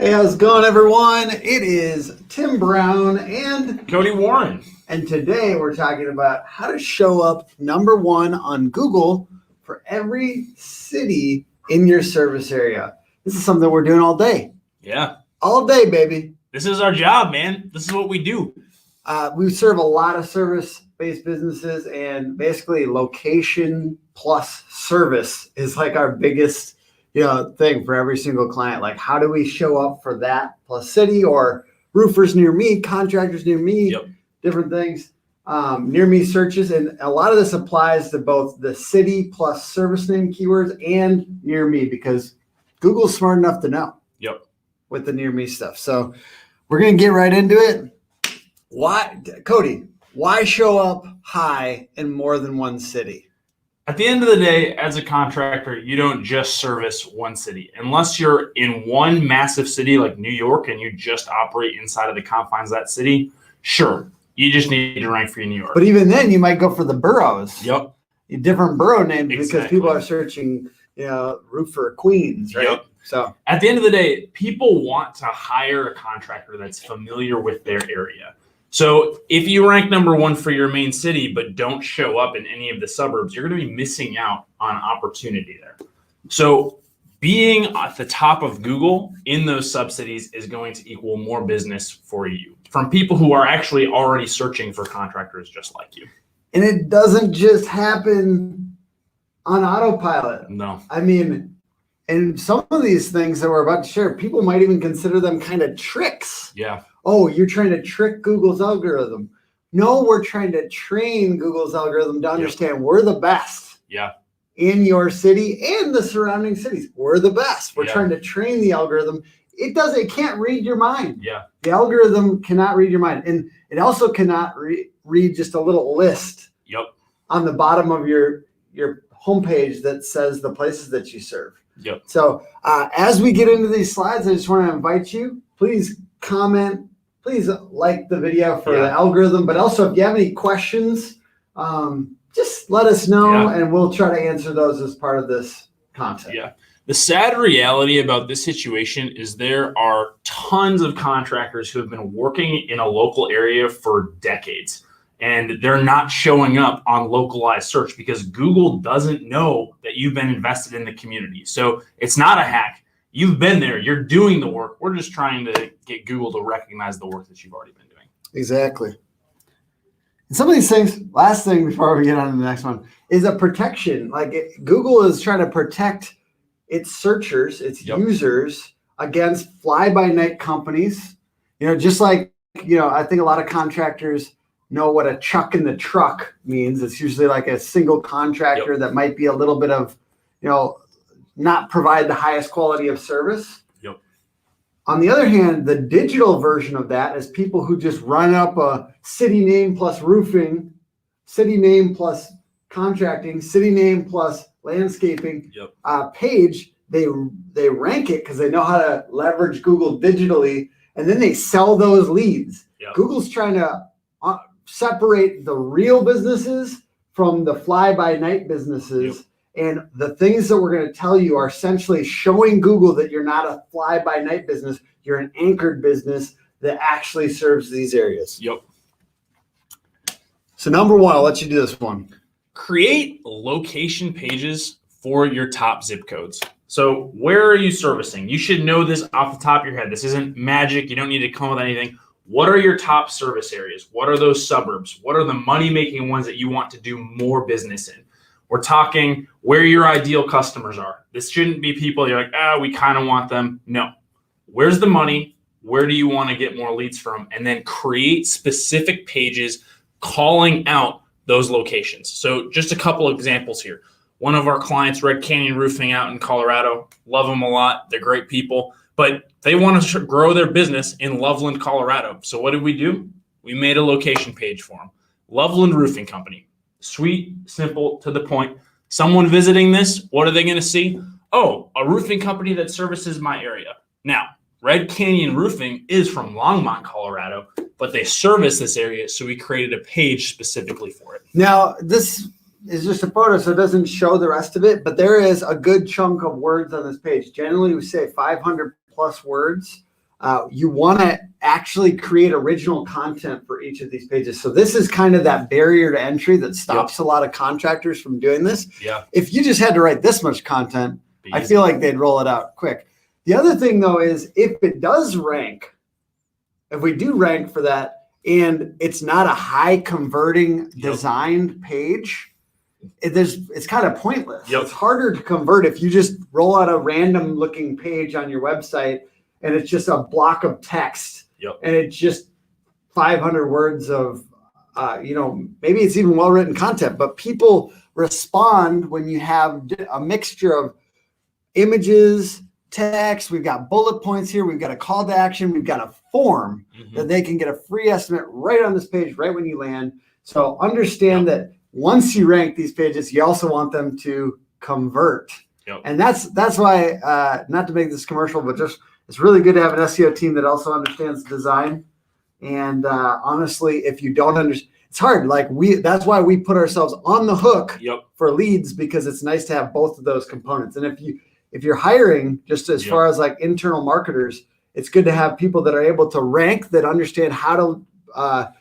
Hey, how's it going, everyone? It is Tim Brown and Cody Warren. And today we're talking about how to show up #1 on Google for every city in your service area. This is something we're doing all day. Yeah. All day, baby. This is our job, man. This is what we do. We serve a lot of service-based businesses, and basically location plus service is like our biggest thing for every single client. Like, how do we show up for that plus city or roofers near me, contractors near me, different things, near me searches. And a lot of this applies to both the city plus service name keywords and near me, because Google's smart enough to know with the near me stuff. So we're going to get right into it. Why show up high in more than one city? At the end of the day, as a contractor, you don't just service one city. Unless you're in one massive city like New York and you just operate inside of the confines of that city, sure, you just need to rank for New York. But even then, you might go for the boroughs. Yep. Different borough names, because people are searching, roofer Queens, right? Yep. So at the end of the day, people want to hire a contractor that's familiar with their area. So if you rank #1 for your main city, but don't show up in any of the suburbs, you're going to be missing out on opportunity there. So being at the top of Google in those sub-cities is going to equal more business for you from people who are actually already searching for contractors just like you. And it doesn't just happen on autopilot. No. I mean, and some of these things that we're about to share, people might even consider them kind of tricks. Yeah. Oh, you're trying to trick Google's algorithm. No, we're trying to train Google's algorithm to understand we're the best in your city and the surrounding cities. We're the best. We're trying to train the algorithm. It can't read your mind. Yeah. The algorithm cannot read your mind. And it also cannot read just a little list on the bottom of your homepage that says the places that you serve. Yep. So as we get into these slides, I just want to invite you, please comment. Please like the video for the algorithm, but also if you have any questions, just let us know and we'll try to answer those as part of this content. Yeah. The sad reality about this situation is there are tons of contractors who have been working in a local area for decades, and they're not showing up on localized search because Google doesn't know that you've been invested in the community. So it's not a hack. You've been there. You're doing the work. We're just trying to get Google to recognize the work that you've already been doing. Exactly. And some of these things, last thing before we get on to the next one, is a protection. Like Google is trying to protect its searchers, its users against fly-by-night companies. Just like, I think a lot of contractors know what a chuck in the truck means. It's usually like a single contractor that might be a little bit of, not provide the highest quality of service. On the other hand, the digital version of that is people who just run up a city name plus roofing, city name plus contracting, city name plus landscaping page. They rank it because they know how to leverage Google digitally, and then they sell those leads. Google's trying to separate the real businesses from the fly-by-night businesses. And the things that we're going to tell you are essentially showing Google that you're not a fly-by-night business. You're an anchored business that actually serves these areas. So #1, I'll let you do this one. Create location pages for your top zip codes. So where are you servicing? You should know this off the top of your head. This isn't magic. You don't need to come up with anything. What are your top service areas? What are those suburbs? What are the money-making ones that you want to do more business in? We're talking where your ideal customers are. This shouldn't be people you're like, we kind of want them. No. Where's the money? Where do you want to get more leads from? And then create specific pages calling out those locations. So just a couple examples here. One of our clients, Red Canyon Roofing out in Colorado, love them a lot. They're great people, but they want to grow their business in Loveland, Colorado. So what did we do? We made a location page for them. Loveland Roofing Company. Sweet, simple, to the point. Someone visiting this, what are they going to see? Oh, a roofing company that services my area. Now, Red Canyon Roofing is from Longmont, Colorado, but they service this area, so we created a page specifically for it. Now, this is just a photo, so it doesn't show the rest of it, but there is a good chunk of words on this page. Generally, we say 500 plus words You want to actually create original content for each of these pages. So this is kind of that barrier to entry that stops a lot of contractors from doing this. Yeah. If you just had to write this much content, I feel like they'd roll it out quick. The other thing though is if it does rank, if we do rank for that and it's not a high converting designed page, it's kind of pointless. It's harder to convert if you just roll out a random looking page on your website and it's just a block of text and it's just 500 words of, maybe it's even well-written content, but people respond when you have a mixture of images, text, we've got bullet points here, we've got a call to action, we've got a form that they can get a free estimate right on this page, right when you land. So understand that once you rank these pages, you also want them to convert. And that's why, not to make this commercial, but just it's really good to have an SEO team that also understands design. And honestly, if you don't understand, it's hard. That's why we put ourselves on the hook for leads, because it's nice to have both of those components. And if you're hiring, just as far as like internal marketers, it's good to have people that are able to rank, that understand how to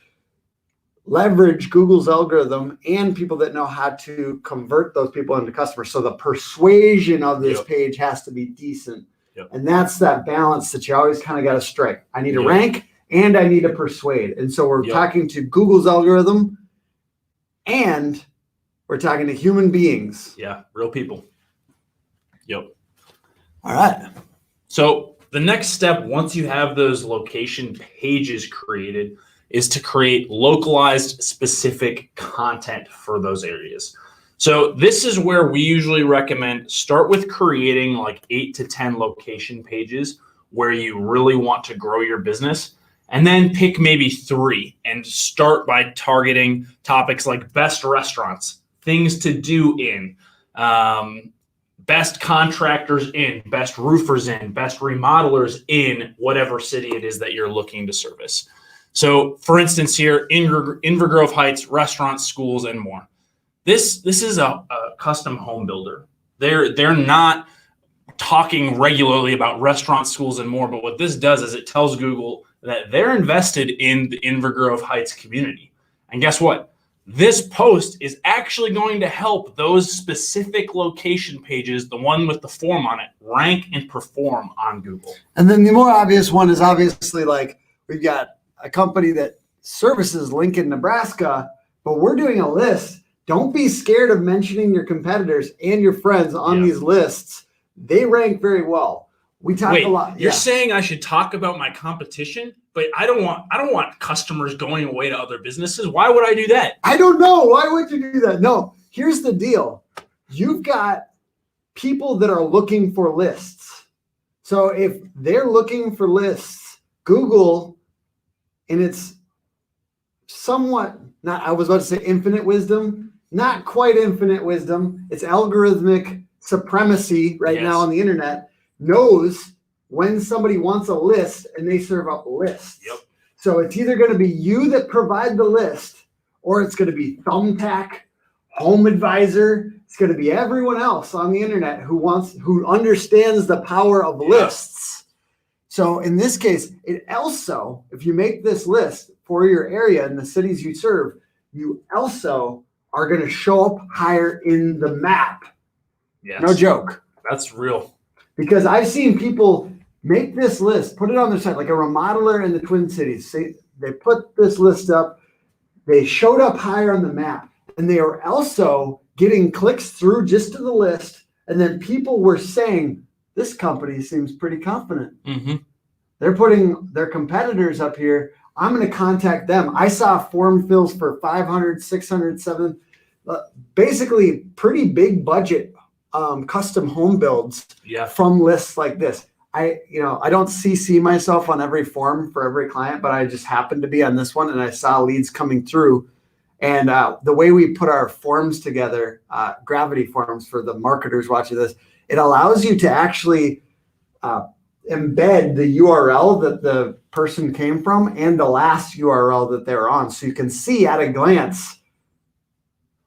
leverage Google's algorithm, and people that know how to convert those people into customers. So the persuasion of this page has to be decent. And that's that balance that you always kind of got to strike. I need to rank and I need to persuade. And so we're talking to Google's algorithm and we're talking to human beings. Yeah, real people. Yep. All right. So the next step, once you have those location pages created, is to create localized specific content for those areas. So this is where we usually recommend start with creating like 8 to 10 location pages where you really want to grow your business, and then pick maybe 3 and start by targeting topics like best restaurants, things to do in, best contractors in, best roofers in, best remodelers in whatever city it is that you're looking to service. So for instance here, Inver Grove Heights, restaurants, schools, and more. This is a custom home builder. They're not talking regularly about restaurants, schools, and more, but what this does is it tells Google that they're invested in the Inver Grove Heights community. And guess what? This post is actually going to help those specific location pages, the one with the form on it, rank and perform on Google. And then the more obvious one is obviously like we've got a company that services Lincoln, Nebraska, but we're doing a list. Don't be scared of mentioning your competitors and your friends on these lists. They rank very well. We talk a lot. You're saying I should talk about my competition, but I don't want customers going away to other businesses. Why would I do that? I don't know. Why would you do that? No, here's the deal. You've got people that are looking for lists. So if they're looking for lists, Google, in its somewhat, I was about to say infinite wisdom, not quite infinite wisdom. It's algorithmic supremacy right now on the internet, knows when somebody wants a list and they serve up lists. So it's either going to be you that provide the list, or it's going to be Thumbtack, Home Advisor. It's going to be everyone else on the internet who understands the power of lists. So in this case, it also, if you make this list for your area and the cities you serve, you also are going to show up higher in the map. No joke. That's real. Because I've seen people make this list, put it on their site, like a remodeler in the Twin Cities. They put this list up. They showed up higher on the map, and they were also getting clicks through just to the list. And then people were saying, this company seems pretty confident. They're putting their competitors up here. I'm going to contact them. I saw form fills for 500, 600, 700, basically pretty big budget custom home builds from lists like this. I don't CC myself on every form for every client, but I just happened to be on this one and I saw leads coming through. And the way we put our forms together, gravity forms for the marketers watching this, it allows you to actually embed the URL that the person came from and the last URL that they were on. So you can see at a glance,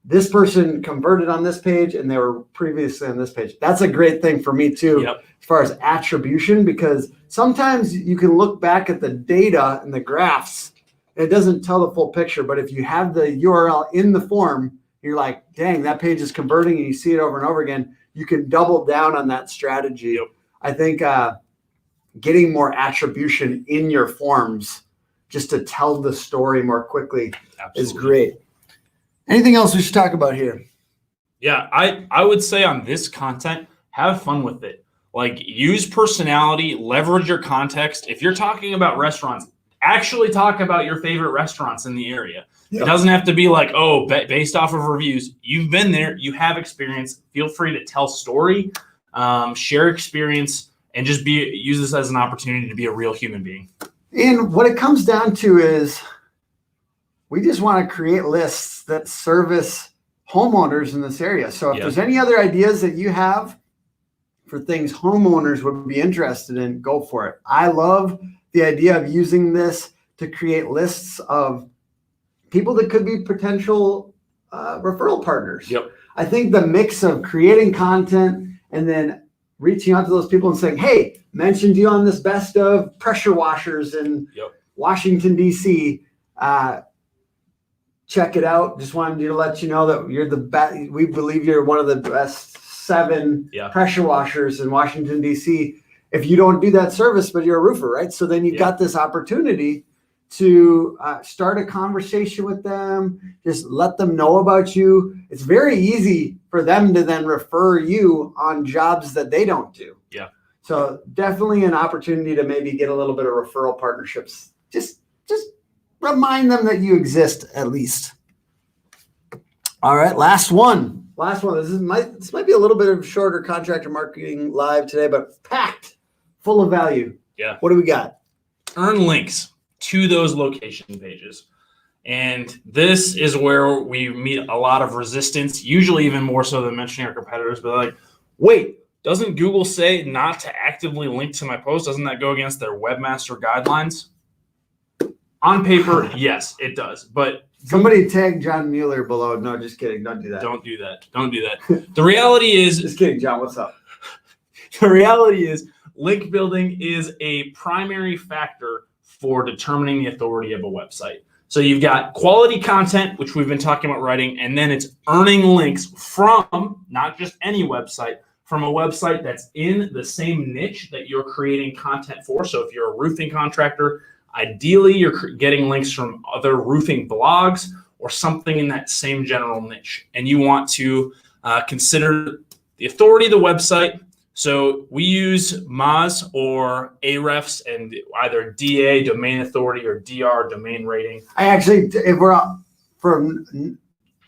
this person converted on this page and they were previously on this page. That's a great thing for me too, as far as attribution, because sometimes you can look back at the data and the graphs. It doesn't tell the full picture, but if you have the URL in the form, you're like, dang, that page is converting, and you see it over and over again. You can double down on that strategy. Yep. I think getting more attribution in your forms just to tell the story more quickly is great. Anything else we should talk about here? Yeah, I would say on this content, have fun with it. Like, use personality, leverage your context. If you're talking about restaurants, actually talk about your favorite restaurants in the area. Yep. It doesn't have to be like, oh, based off of reviews. You've been there, you have experience. Feel free to tell story, share experience, and just use this as an opportunity to be a real human being. And what it comes down to is we just want to create lists that service homeowners in this area. So if there's any other ideas that you have for things homeowners would be interested in, go for it. I love the idea of using this to create lists of people that could be potential referral partners. Yep. I think the mix of creating content and then reaching out to those people and saying, hey, mentioned you on this best of pressure washers in Washington, D.C. Check it out. Just wanted to let you know that you're the best. We believe you're one of the best 7 pressure washers in Washington, D.C. If you don't do that service, but you're a roofer, right? So then you've got this opportunity to start a conversation with them. Just let them know about you. It's very easy for them to then refer you on jobs that they don't do. Yeah. So definitely an opportunity to maybe get a little bit of referral partnerships. Just remind them that you exist at least. All right, last one. This might be a little bit of shorter contractor marketing live today, but packed full of value. Yeah. What do we got? Earn links to those location pages. And this is where we meet a lot of resistance, usually even more so than mentioning our competitors. But like, wait, doesn't Google say not to actively link to my post? Doesn't that go against their webmaster guidelines? On paper, yes, it does. But somebody tag John Mueller below. No, just kidding. Don't do that. Don't do that. The reality is, just kidding, John. What's up? The reality is, link building is a primary factor for determining the authority of a website. So you've got quality content, which we've been talking about writing, and then it's earning links from not just any website, from a website that's in the same niche that you're creating content for. So if you're a roofing contractor, ideally you're getting links from other roofing blogs or something in that same general niche. And you want to consider the authority of the website. So we use Moz or Ahrefs and either DA, domain authority, or DR, domain rating. I actually, if we're from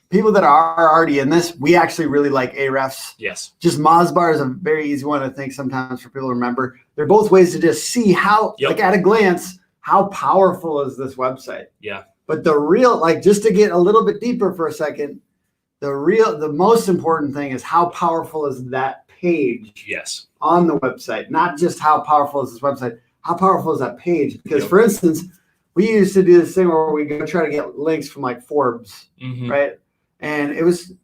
people that are already in this, we actually really like Ahrefs. Yes. Just Mozbar is a very easy one, I think, sometimes for people to remember. They're both ways to just see how, like at a glance, how powerful is this website? Yeah. But the real, like, just to get a little bit deeper for a second, the most important thing is how powerful is that page on the website, not just how powerful is this website, how powerful is that page? Because for instance, we used to do this thing where we go try to get links from like Forbes, right? And it was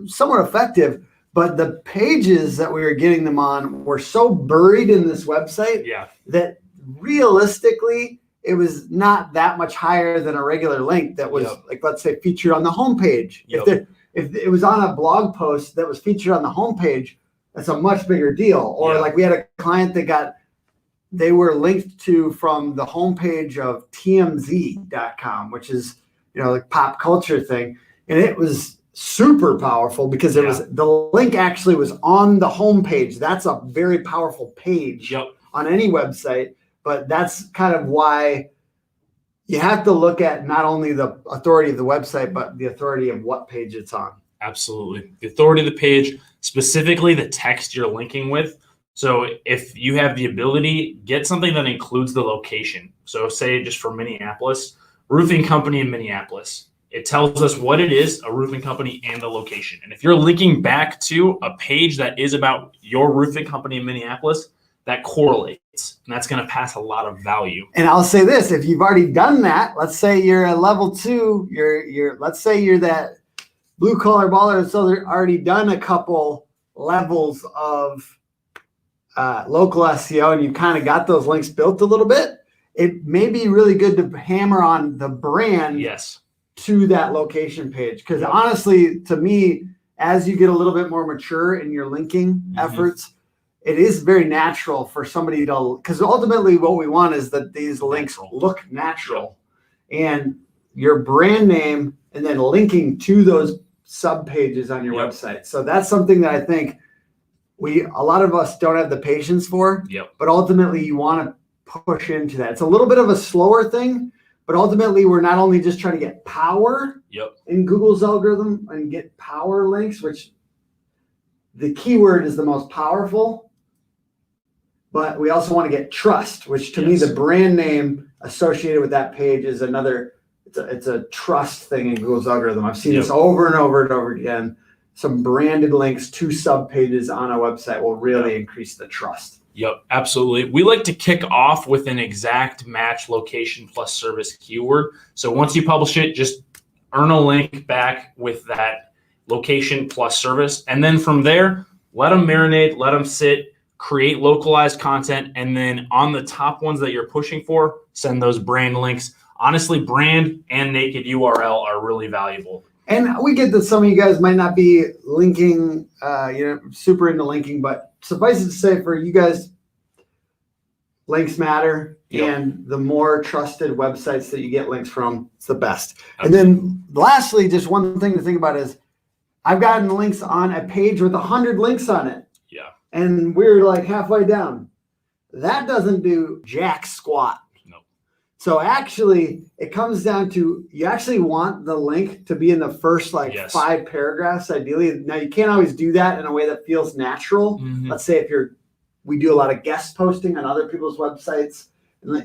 somewhat effective, but the pages that we were getting them on were so buried in this website that realistically it was not that much higher than a regular link that was like, let's say, featured on the homepage. If it was on a blog post that was featured on the homepage, that's a much bigger deal. Or like we had a client that they were linked to from the homepage of TMZ.com, which is, like pop culture thing. And it was super powerful because it was, the link actually was on the homepage. That's a very powerful page on any website, but that's kind of why you have to look at not only the authority of the website, but the authority of what page it's on. Absolutely. The authority of the page, specifically the text you're linking with. So if you have the ability, get something that includes the location. So say just for Minneapolis, roofing company in Minneapolis. It tells us what it is, a roofing company, and the location. And if you're linking back to a page that is about your roofing company in Minneapolis, that correlates. And that's going to pass a lot of value. And I'll say this, if you've already done that, let's say you're a level 2, let's say you're that blue collar baller, so they're already done a couple levels of local SEO and you kind of got those links built a little bit, it may be really good to hammer on the brand to that location page. Because honestly, to me, as you get a little bit more mature in your linking efforts, it is very natural for somebody to, because ultimately what we want is that these links look natural and your brand name and then linking to those sub pages on your website. So that's something that I think a lot of us don't have the patience for, but ultimately you want to push into that. It's a little bit of a slower thing, but ultimately we're not only just trying to get power in Google's algorithm and get power links, which the keyword is the most powerful, but we also want to get trust, which to me, the brand name associated with that page is another, it's a trust thing in Google's algorithm. I've seen this over and over and over again. Some branded links to sub pages on a website will really increase the trust. Yep, absolutely. We like to kick off with an exact match location plus service keyword. So once you publish it, just earn a link back with that location plus service. And then from there, let them marinate, let them sit, create localized content. And then on the top ones that you're pushing for, send those brand links. Honestly, brand and naked URL are really valuable. And we get that some of you guys might not be linking, super into linking, but suffice it to say for you guys, links matter. And the more trusted websites that you get links from, it's the best. And then lastly, just one thing to think about is I've gotten links on a page with 100 links on it. And we're like halfway down. That doesn't do jack squat. So actually, it comes down to you actually want the link to be in the first 5 paragraphs, ideally. Now, you can't always do that in a way that feels natural. Let's say we do a lot of guest posting on other people's websites.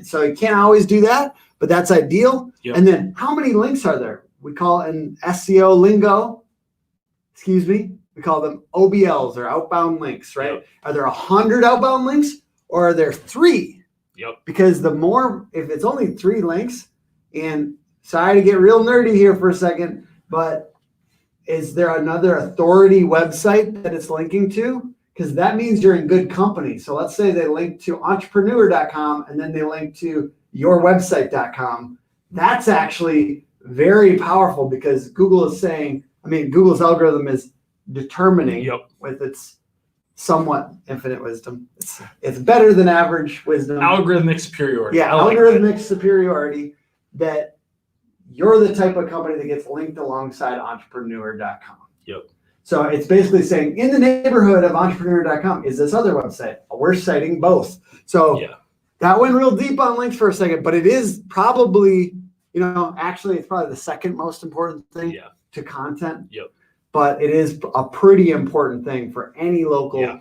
So you can't always do that, but that's ideal. And then how many links are there? We call in SEO lingo, we call them OBLs or outbound links, right? Are there 100 outbound links or are there 3? Because the more, if it's only 3 links, and sorry to get real nerdy here for a second, but is there another authority website that it's linking to? Because that means you're in good company. So let's say they link to entrepreneur.com and then they link to yourwebsite.com. That's actually very powerful because Google is saying, Google's algorithm is determining with its somewhat infinite wisdom. It's better than average wisdom. Algorithmic superiority. Yeah, algorithmic superiority that you're the type of company that gets linked alongside entrepreneur.com. So it's basically saying in the neighborhood of entrepreneur.com is this other website. We're citing both. So that went real deep on links for a second, but it is probably, actually it's probably the second most important thing to content. But it is a pretty important thing for any local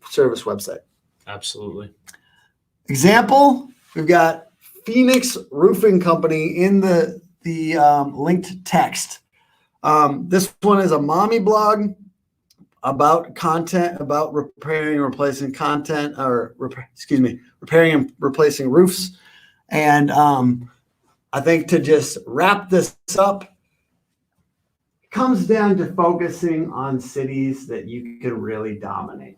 service website. Absolutely. Example, we've got Phoenix Roofing Company in the linked text. This one is a mommy blog about content, about repairing and replacing content, repairing and replacing roofs. And I think to just wrap this up, comes down to focusing on cities that you can really dominate.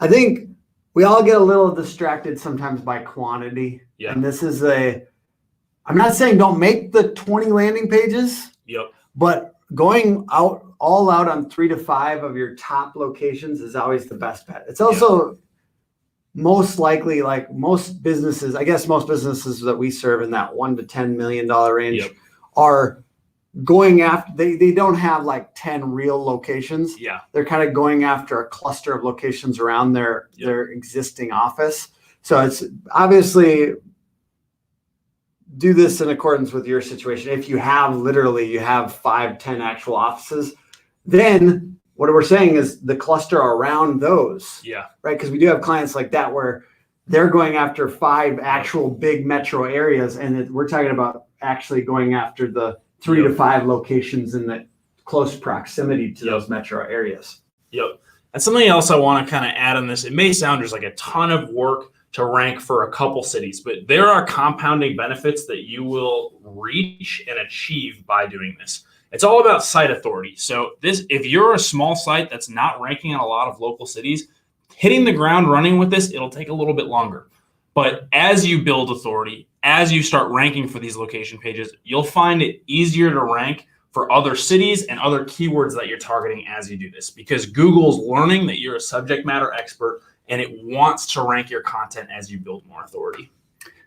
I think we all get a little distracted sometimes by quantity. And this is I'm not saying don't make the 20 landing pages, but going all out on 3 to 5 of your top locations is always the best bet. It's also most likely, like most businesses that we serve in that $1 to $10 million range are going after, they don't have like 10 real locations. They're kind of going after a cluster of locations around their existing office. So it's obviously do this in accordance with your situation. If you have 5, 10 actual offices, then what we're saying is the cluster around those. Right. Because we do have clients like that where they're going after 5 actual big metro areas. And we're talking about actually going after the 3 to 5 locations in the close proximity to those metro areas. And something else I want to kind of add on this, it may sound there's like a ton of work to rank for a couple cities, but there are compounding benefits that you will reach and achieve by doing this. It's all about site authority. So if you're a small site that's not ranking in a lot of local cities, hitting the ground running with this, it'll take a little bit longer. But as you build authority, as you start ranking for these location pages, you'll find it easier to rank for other cities and other keywords that you're targeting as you do this, because Google's learning that you're a subject matter expert and it wants to rank your content as you build more authority.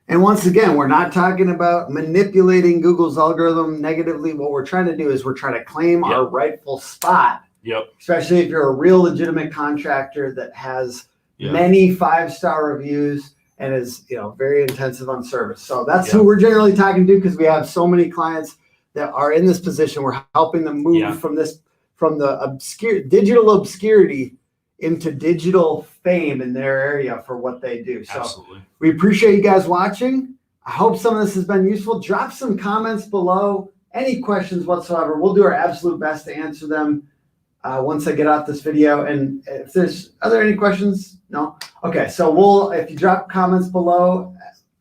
And once again, we're not talking about manipulating Google's algorithm negatively. What we're trying to do is we're trying to claim our rightful spot. Yep. Especially if you're a real legitimate contractor that has many 5-star reviews and is, very intensive on service. So that's who we're generally talking to, because we have so many clients that are in this position. We're helping them move from the digital obscurity into digital fame in their area for what they do. So absolutely. We appreciate you guys watching. I hope some of this has been useful. Drop some comments below. Any questions whatsoever. We'll do our absolute best to answer them once I get out this video. And if are there any questions? No? Okay, so if you drop comments below,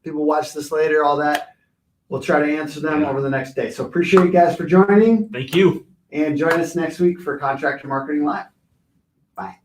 people watch this later, all that, we'll try to answer them over the next day. So appreciate you guys for joining. Thank you. And join us next week for Contractor Marketing Live. Bye.